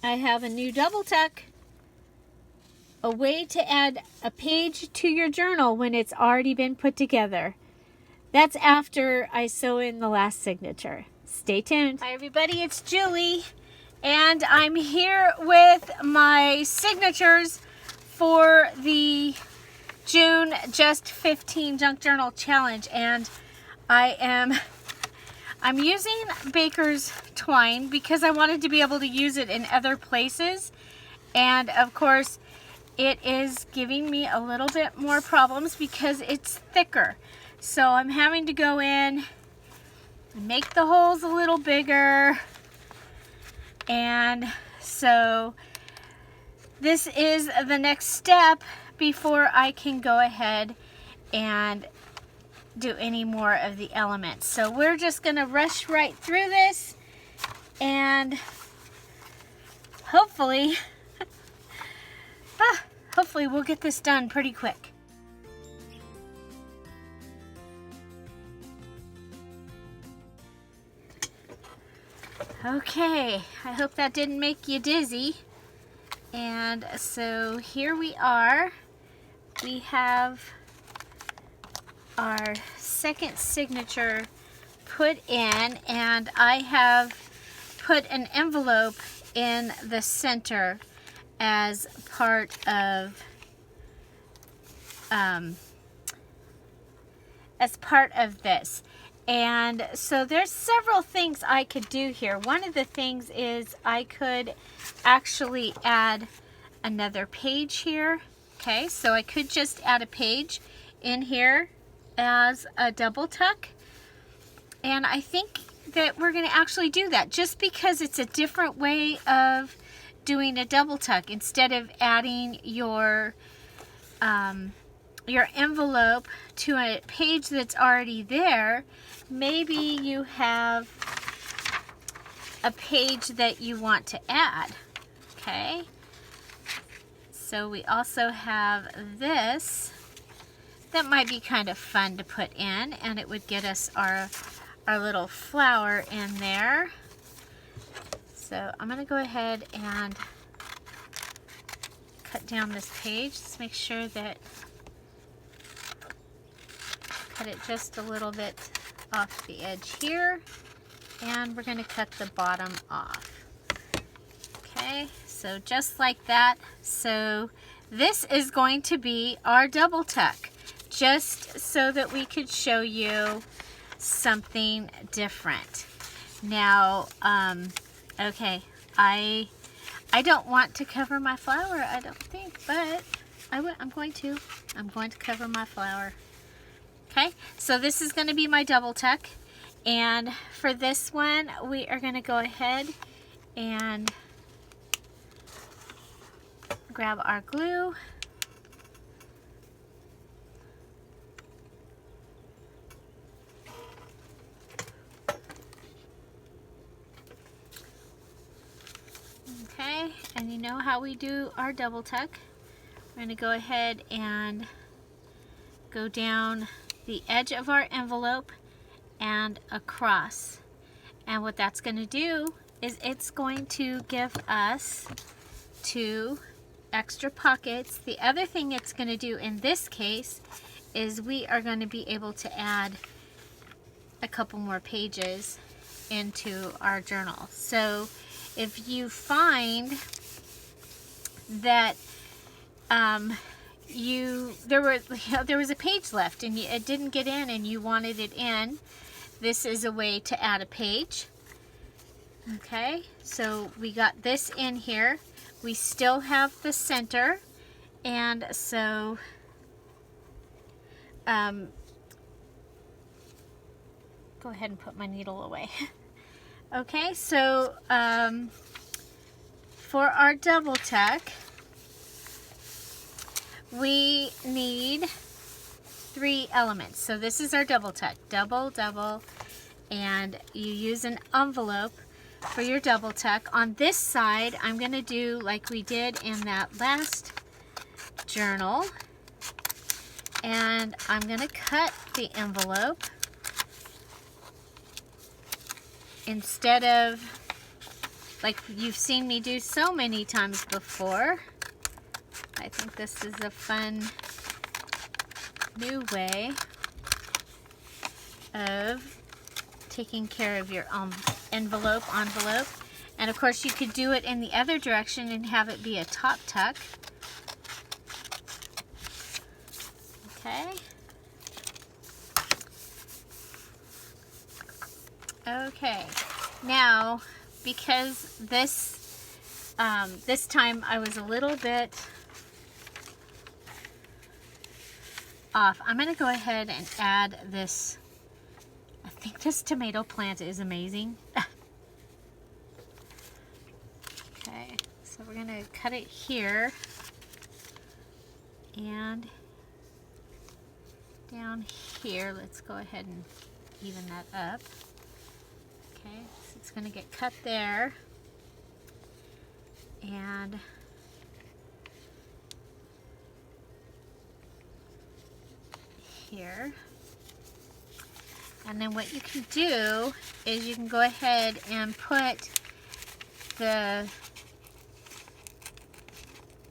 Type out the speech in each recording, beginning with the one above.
I have a new double tuck. A way to add a page to your journal when it's already been put together. That's after I sew in the last signature. Stay tuned. Hi everybody, it's Julie, and I'm here with my signatures for the June Just 15 Junk Journal Challenge, and I'm using Baker's twine because I wanted to be able to use it in other places, and of course it is giving me a little bit more problems because it's thicker. So I'm having to go in and make the holes a little bigger. And so this is the next step before I can go ahead and do any more of the elements. So we're just gonna rush right through this, and hopefully we'll get this done pretty quick. Okay, I hope that didn't make you dizzy. And so here we are. We have our second signature put in, and I have put an envelope in the center as part of this. And so there's several things I could do here. One of the things is I could actually add another page here. Okay, so I could just add a page in here as a double tuck. And I think that we're going to actually do that just because it's a different way of doing a double tuck. Instead of adding your envelope to a page that's already there, maybe you have a page that you want to add. Okay, so we also have this that might be kind of fun to put in, and it would get us our little flower in there. So I'm going to go ahead and cut down this page. Just make sure that cut it just a little bit off the edge here, and we're going to cut the bottom off. Okay, so just like that. So this is going to be our double tuck, just so that we could show you something different. Now, okay, I don't want to cover my flower, I don't think, but I'm going to cover my flower. Okay, so this is going to be my double tuck, and for this one we are going to go ahead and grab our glue. Okay, and you know how we do our double tuck. We're going to go ahead and go down the edge of our envelope and across. And what that's going to do is it's going to give us 2 extra pockets. The other thing it's going to do in this case is we are going to be able to add a couple more pages into our journal. So if you find that there was a page left and it didn't get in and you wanted it in, this is a way to add a page. Okay, so we got this in here. We still have the center, and so go ahead and put my needle away. Okay, so for our double tuck, we need 3 elements. So this is our double tuck, double, double, and you use an envelope for your double tuck. On this side, I'm going to do like we did in that last journal, and I'm going to cut the envelope. Instead of like you've seen me do so many times before. I think this is a fun new way of taking care of your envelope. And of course you could do it in the other direction and have it be a top tuck. Okay. Okay. Now, because this time I was a little bit off, I'm going to go ahead and add this. I think this tomato plant is amazing. Okay, so we're going to cut it here and down here. Let's go ahead and even that up. Okay, so it's going to get cut there and here. And then what you can do is you can go ahead and put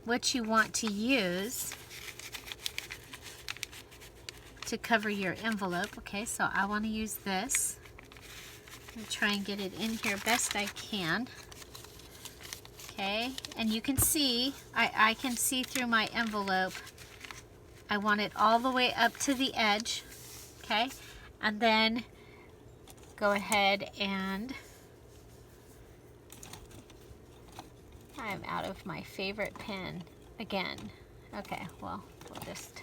what you want to use to cover your envelope. Okay, so I want to use this. I'm going to try and get it in here best I can. Okay, and you can see, I can see through my envelope. I want it all the way up to the edge. Okay, and then go ahead and I'm out of my favorite pen again. Okay, well, we'll just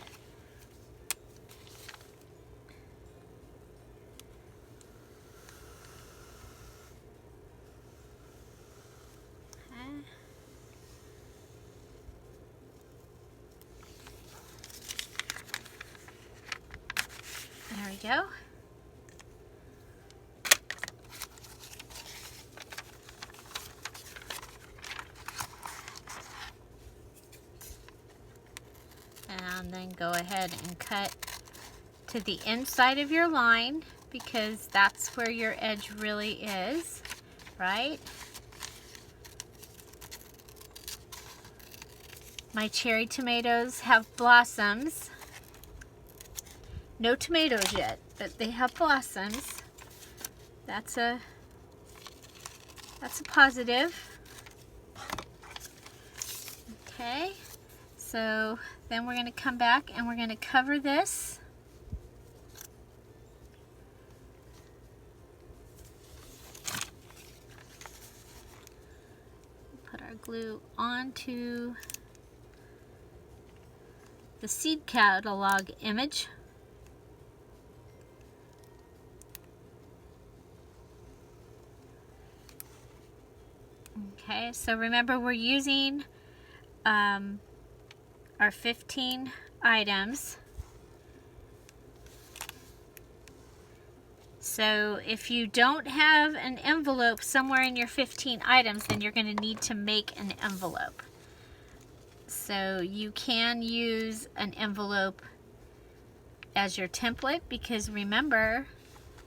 there we go. And then go ahead and cut to the inside of your line because that's where your edge really is, right? My cherry tomatoes have blossoms. No tomatoes yet, but they have blossoms. That's a positive. Okay, so then we're going to come back and we're going to cover this. Put our glue onto the seed catalog image. Okay, so remember we're using our 15 items. So if you don't have an envelope somewhere in your 15 items, then you're going to need to make an envelope. So you can use an envelope as your template because remember,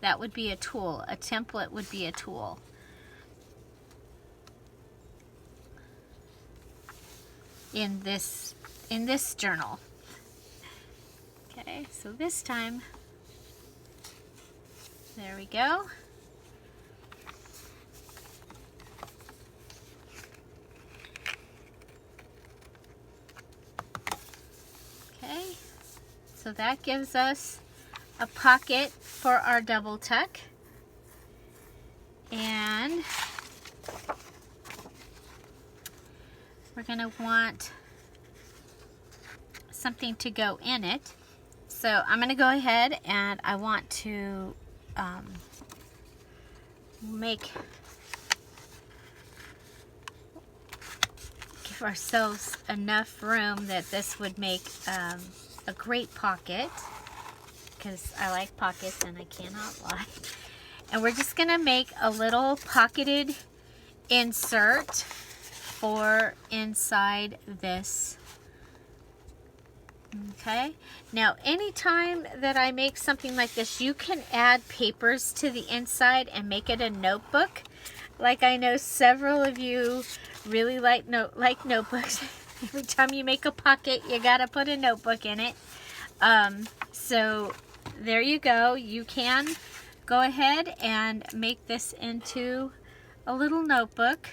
that would be a tool. A template would be a tool. In this journal. Okay, so this time, there we go. Okay, so that gives us a pocket for our double tuck. And we're going to want something to go in it. So I'm going to go ahead and I want to give ourselves enough room that this would make a great pocket, because I like pockets and I cannot lie. And we're just going to make a little pocketed insert for inside this. Okay, now anytime that I make something like this, you can add papers to the inside and make it a notebook. Like I know several of you really like notebooks. Every time you make a pocket, you gotta put a notebook in it. So there you go. You can go ahead and make this into a little notebook.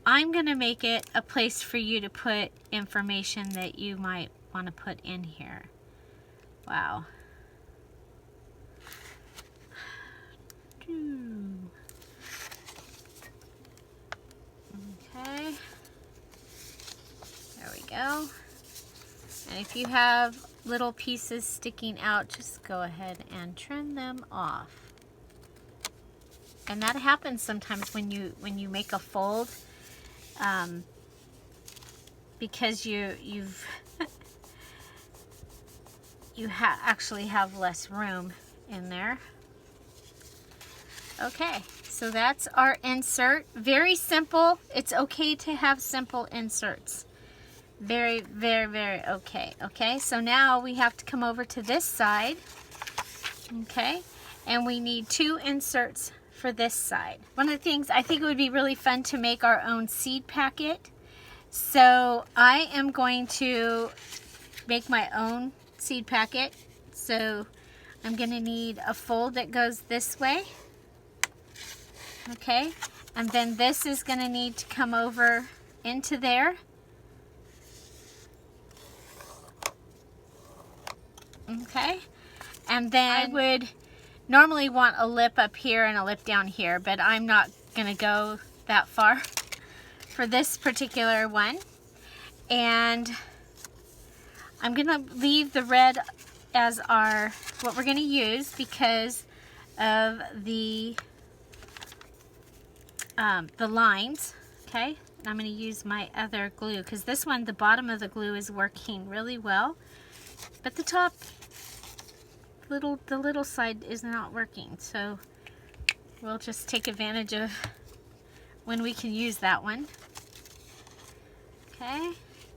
I'm gonna make it a place for you to put information that you might want to put in here. Wow. Okay. There we go. And if you have little pieces sticking out, just go ahead and trim them off. And that happens sometimes when you make a fold, because you actually have less room in there. Okay, so that's our insert. Very simple. It's okay to have simple inserts. Very, very, very okay. Okay, so now we have to come over to this side. Okay, and we need 2 inserts for this side. One of the things, I think it would be really fun to make our own seed packet. So I am going to make my own seed packet. So I'm going to need a fold that goes this way. Okay, and then this is going to need to come over into there. Okay, and then I would normally want a lip up here and a lip down here, but I'm not going to go that far for this particular one. And I'm going to leave the red as what we're going to use because of the lines. Okay, and I'm going to use my other glue because this one, the bottom of the glue is working really well, but the top, the little side is not working. So we'll just take advantage of when we can use that one. Okay,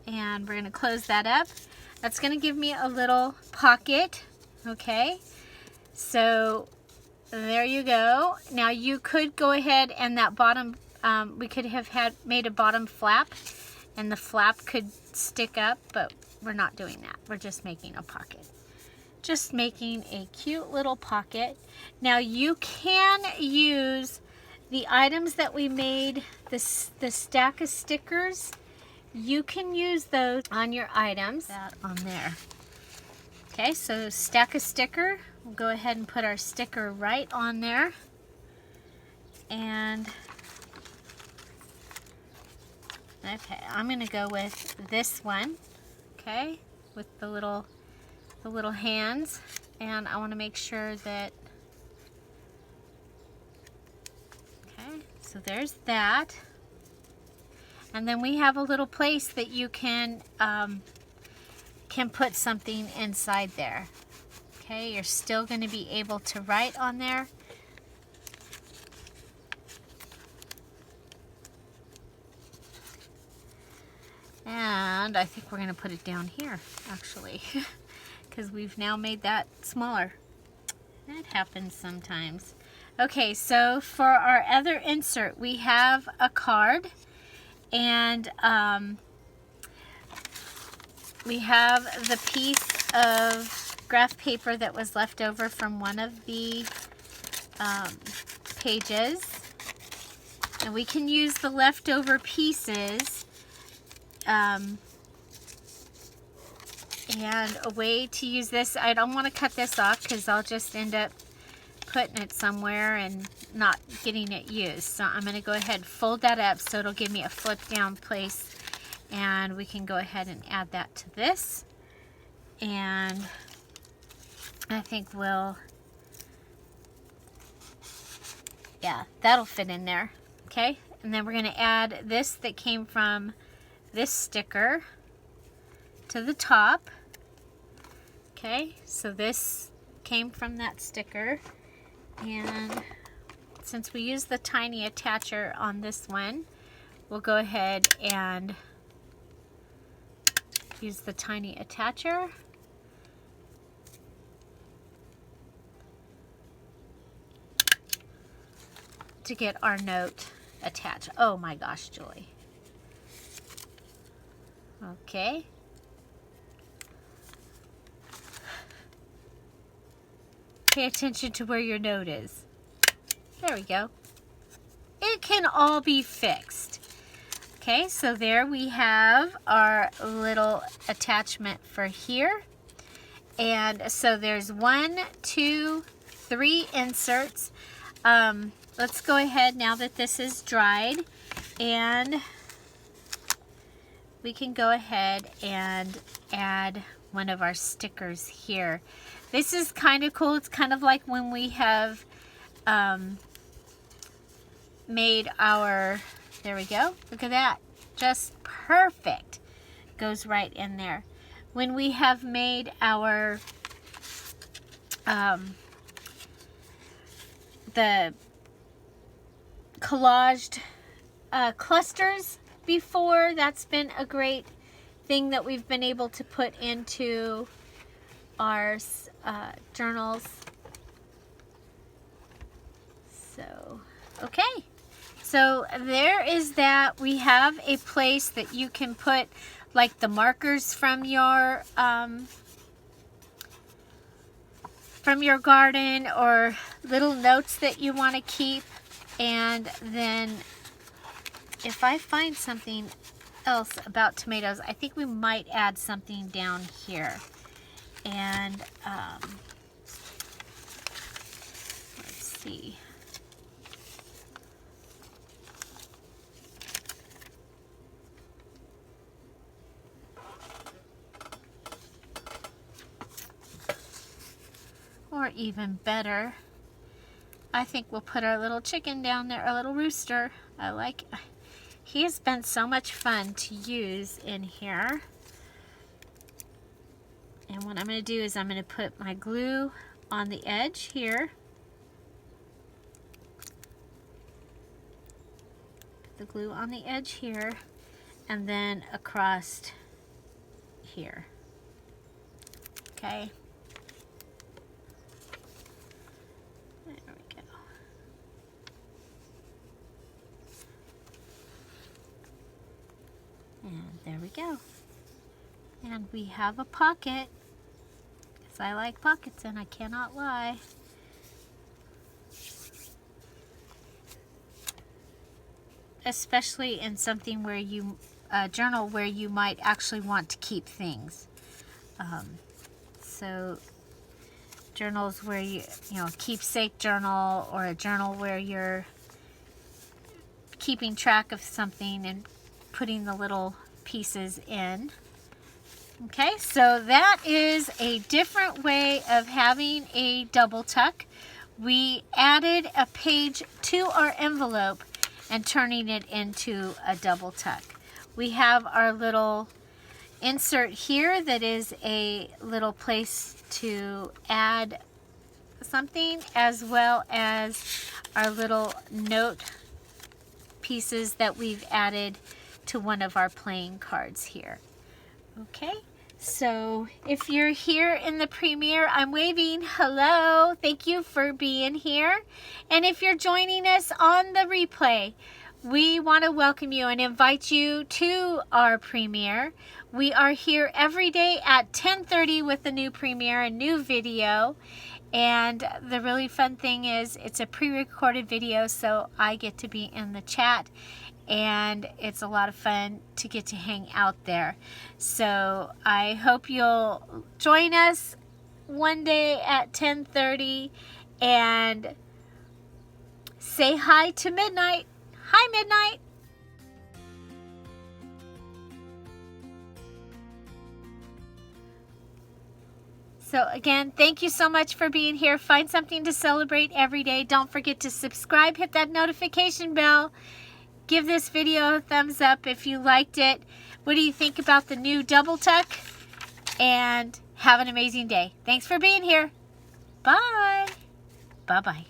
and we're going to close that up. That's going to give me a little pocket. Okay, so there you go. Now you could go ahead and that bottom, we could have made a bottom flap and the flap could stick up, but we're not doing that. We're just making a pocket. Just making a cute little pocket. Now you can use the items that we made, the stack of stickers. You can use those on your items. That on there. Okay, so stack of sticker. We'll go ahead and put our sticker right on there. And okay, I'm going to go with this one. Okay, with the little hands, and I want to make sure that, okay, so there's that. And then we have a little place that you can put something inside there. Okay, you're still going to be able to write on there. And I think we're going to put it down here, actually, because we've now made that smaller. That happens sometimes. Okay, so for our other insert, we have a card, and we have the piece of graph paper that was left over from one of the pages, and we can use the leftover pieces. And a way to use this, I don't want to cut this off because I'll just end up putting it somewhere and not getting it used. So I'm going to go ahead and fold that up so it'll give me a flip down place, and we can go ahead and add that to this. And I think yeah, that'll fit in there. Okay, and then we're going to add this that came from this sticker to the top. Okay, so this came from that sticker, and since we use the tiny attacher on this one, we'll go ahead and use the tiny attacher. to get our note attached. Oh my gosh, Julie. Okay. Pay attention to where your note is. There we go. It can all be fixed. Okay, so there we have our little attachment for here. And so there's 1, 2, 3 inserts. Let's go ahead now that this is dried, and we can go ahead and add one of our stickers here. This is kind of cool. It's kind of like when we have made our, there we go, look at that, just perfect, goes right in there. When we have made our the collaged clusters before, that's been a great thing that we've been able to put into our journals. So, okay. So there is that. We have a place that you can put like the markers from your garden, or little notes that you want to keep. And then if I find something else about tomatoes, I think we might add something down here. And let's see. Or even better, I think we'll put our little chicken down there, our little rooster. I like it. He has been so much fun to use in here. And what I'm going to do is I'm going to put my glue on the edge here. Put the glue on the edge here, and then across here. Okay. And there we go. And we have a pocket, because I like pockets and I cannot lie. Especially in something where you, journal where you might actually want to keep things. So journals where you know, keepsake journal, or a journal where you're keeping track of something and putting the little pieces in. Okay, so that is a different way of having a double tuck. We added a page to our envelope and turning it into a double tuck. We have our little insert here that is a little place to add something, as well as our little note pieces that we've added to one of our playing cards here. Okay, so if you're here in the premiere, I'm waving hello. Thank you for being here. And if you're joining us on the replay, we want to welcome you and invite you to our premiere. We are here every day at 10:30 with a new premiere, a new video. And the really fun thing is it's a pre-recorded video, so I get to be in the chat. And it's a lot of fun to get to hang out there. So I hope you'll join us one day at 10:30 and say hi to Midnight. Hi, Midnight. So again, thank you so much for being here. Find something to celebrate every day. Don't forget to subscribe, hit that notification bell. Give this video a thumbs up if you liked it. What do you think about the new double tuck? And have an amazing day. Thanks for being here. Bye. Bye-bye.